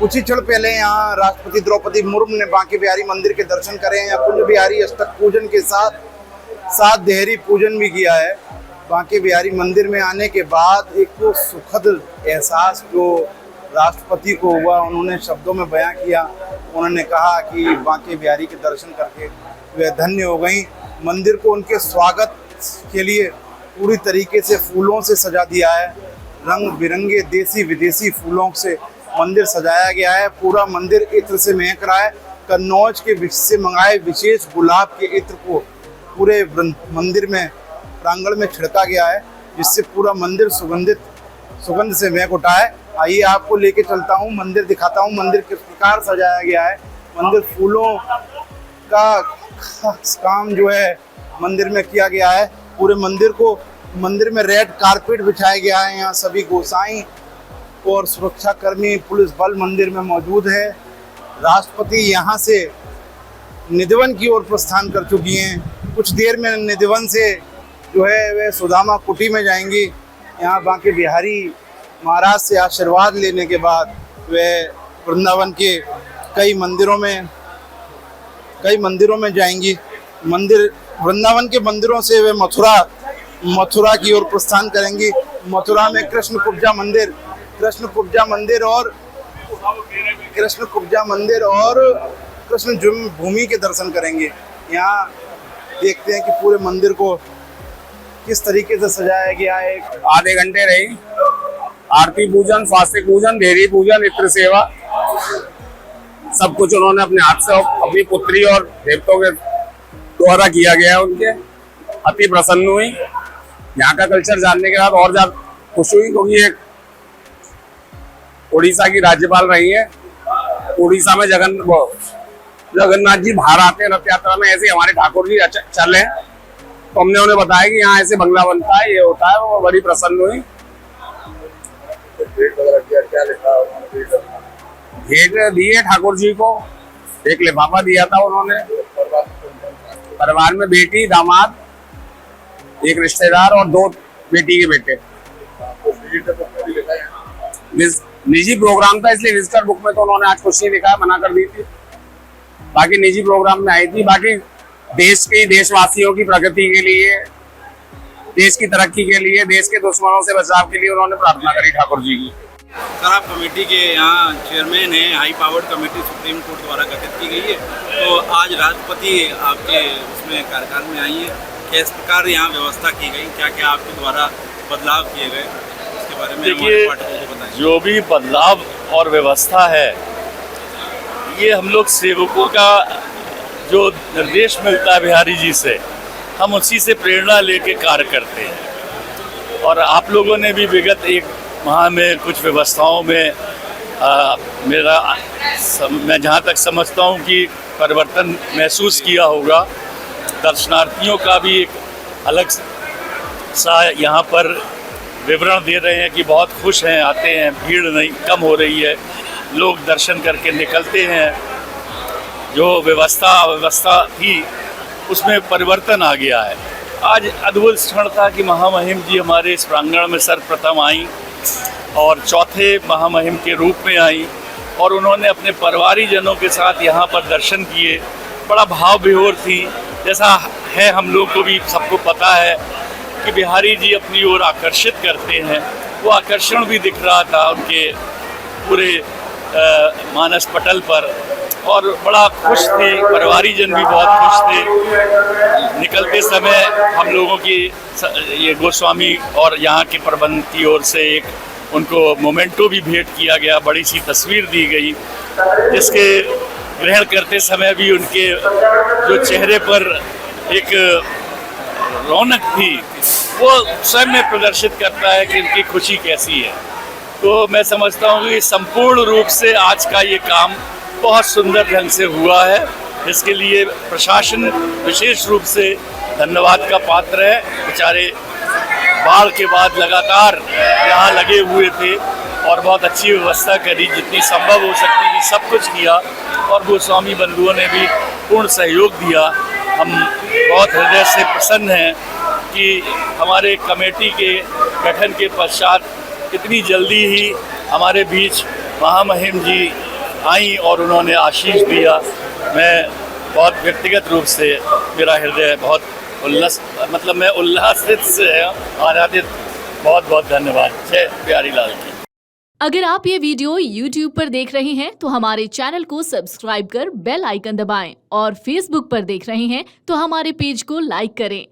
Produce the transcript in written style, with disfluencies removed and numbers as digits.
कुछ ही क्षण पहले यहाँ राष्ट्रपति द्रौपदी मुर्मू ने बांके बिहारी मंदिर के दर्शन करे हैं। यहाँ कुंज बिहारी अष्टक पूजन के साथ साथ देहरी पूजन भी किया है। बांके बिहारी मंदिर में आने के बाद एक तो सुखद एहसास जो राष्ट्रपति को हुआ, उन्होंने शब्दों में बयां किया। उन्होंने कहा कि बांके बिहारी के दर्शन करके वे धन्य हो गई। मंदिर को उनके स्वागत के लिए पूरी तरीके से फूलों से सजा दिया है। रंग बिरंगे देसी विदेशी फूलों से मंदिर सजाया गया है। पूरा मंदिर इत्र से महक रहा है। कन्नौज के से मंगाए विशेष गुलाब के इत्र को पूरे मंदिर में प्रांगण में छिड़का गया है, जिससे पूरा मंदिर सुगंध से महक उठा है। आइए आपको लेके चलता हूँ, मंदिर दिखाता हूँ मंदिर किस प्रकार सजाया गया है। मंदिर फूलों का काम जो है मंदिर में किया गया है। पूरे मंदिर में रेड कारपेट बिछाया गया है। यहाँ सभी गोसाई और सुरक्षा कर्मी पुलिस बल मंदिर में मौजूद है। राष्ट्रपति यहाँ से निधिवन की ओर प्रस्थान कर चुकी हैं। कुछ देर में निधिवन से जो है वे सुदामा कुटी में जाएंगी। यहाँ बांके बिहारी महाराज से आशीर्वाद लेने के बाद वे वृंदावन के कई मंदिरों में जाएंगी। वृंदावन के मंदिरों से वे मथुरा की ओर प्रस्थान करेंगी। मथुरा में कृष्ण कुब्जा मंदिर और कृष्ण जन्म भूमि के दर्शन करेंगे। यहाँ देखते हैं कि पूरे मंदिर को किस तरीके से सजाया गया है। आधे घंटे रही आरती पूजन, स्वास्तिक पूजन, देहरी पूजन, इत्र सेवा, सब कुछ उन्होंने अपने हाथ से अपनी पुत्री और देवताओं के द्वारा किया गया है। उनके अति प्रसन्न हुई। यहाँ का कल्चर जानने के बाद और ज्यादा खुश हुई, क्योंकि एक उड़ीसा की राज्यपाल रही है। उड़ीसा में जगन्नाथ जी बाहर आते हैं रथ यात्रा में, ऐसे हमारे ठाकुर जी चले हैं। तो हमने उन्हें बताया कि यहाँ ऐसे बंगला बनता है, ये होता है। वो बड़ी प्रसन्न हुई। भेंट दिए ठाकुर जी को, एक लिफाफा दिया था उन्होंने। परिवार में बेटी, दामाद, एक रिश्तेदार और 2 बेटी के बेटे। निजी प्रोग्राम था, इसलिए विजिटर बुक में तो उन्होंने आज कुछ नहीं लिखा, मना कर दी थी। बाकी निजी प्रोग्राम में आई थी। बाकी देशवासियों की प्रगति के लिए, देश की तरक्की के लिए, देश के दुश्मनों से बचाव के लिए उन्होंने प्रार्थना करी ठाकुर जी की। सर, आप कमेटी के यहाँ चेयरमैन हैं। High powered committee supreme court द्वारा गठित की गई है। तो आज राष्ट्रपति आपके उसमें कार्यकाल में आई है, किस प्रकार यहाँ व्यवस्था की गई, क्या क्या आपके द्वारा बदलाव किए गए, इसके बारे में हमारे पाठकों को बताएं। जो भी बदलाव और व्यवस्था है, ये हम लोग सेवकों का जो निर्देश मिलता है बिहारी जी से, हम उसी से प्रेरणा लेके कार्य करते हैं। और आप लोगों ने भी विगत 1 माह में कुछ व्यवस्थाओं में मैं जहाँ तक समझता हूँ कि परिवर्तन महसूस किया होगा। दर्शनार्थियों का भी एक अलग सा यहाँ पर विवरण दे रहे हैं कि बहुत खुश हैं, आते हैं, भीड़ नहीं कम हो रही है, लोग दर्शन करके निकलते हैं। जो अव्यवस्था थी उसमें परिवर्तन आ गया है। आज अद्भुत क्षण था कि महामहिम जी हमारे इस प्रांगण में सर्वप्रथम आई और चौथे महामहिम के रूप में आई, और उन्होंने अपने परिवारीजनों के साथ यहाँ पर दर्शन किए। बड़ा भाव विभोर थी। जैसा है हम लोग को भी सबको पता है कि बिहारी जी अपनी ओर आकर्षित करते हैं, वो आकर्षण भी दिख रहा था उनके पूरे मानस पटल पर। और बड़ा खुश थे, परिवारीजन भी बहुत खुश थे। निकलते समय हम लोगों की ये गोस्वामी और यहाँ के प्रबंध की ओर से एक उनको मोमेंटो भी भेंट किया गया, बड़ी सी तस्वीर दी गई, जिसके ग्रहण करते समय भी उनके जो चेहरे पर एक रौनक थी, वो स्वयं में प्रदर्शित करता है कि उनकी खुशी कैसी है। तो मैं समझता हूँ कि संपूर्ण रूप से आज का ये काम बहुत सुंदर ढंग से हुआ है। इसके लिए प्रशासन विशेष रूप से धन्यवाद का पात्र है। बेचारे बाढ़ के बाद लगातार यहाँ लगे हुए थे और बहुत अच्छी व्यवस्था करी, जितनी संभव हो सकती थी सब कुछ किया, और गोस्वामी बंधुओं ने भी पूर्ण सहयोग दिया। हम बहुत हृदय से प्रसन्न हैं कि हमारे कमेटी के गठन के पश्चात इतनी जल्दी ही हमारे बीच महामहिम जी आई और उन्होंने आशीष दिया। मैं बहुत व्यक्तिगत रूप से मेरा हृदय बहुत मैं उल्लासित से आनंदित। बहुत बहुत धन्यवाद। जय बिहारी लाल की। अगर आप ये वीडियो YouTube पर देख रहे हैं तो हमारे चैनल को सब्सक्राइब कर बेल आइकन दबाएं और Facebook पर देख रहे हैं तो हमारे पेज को लाइक करें।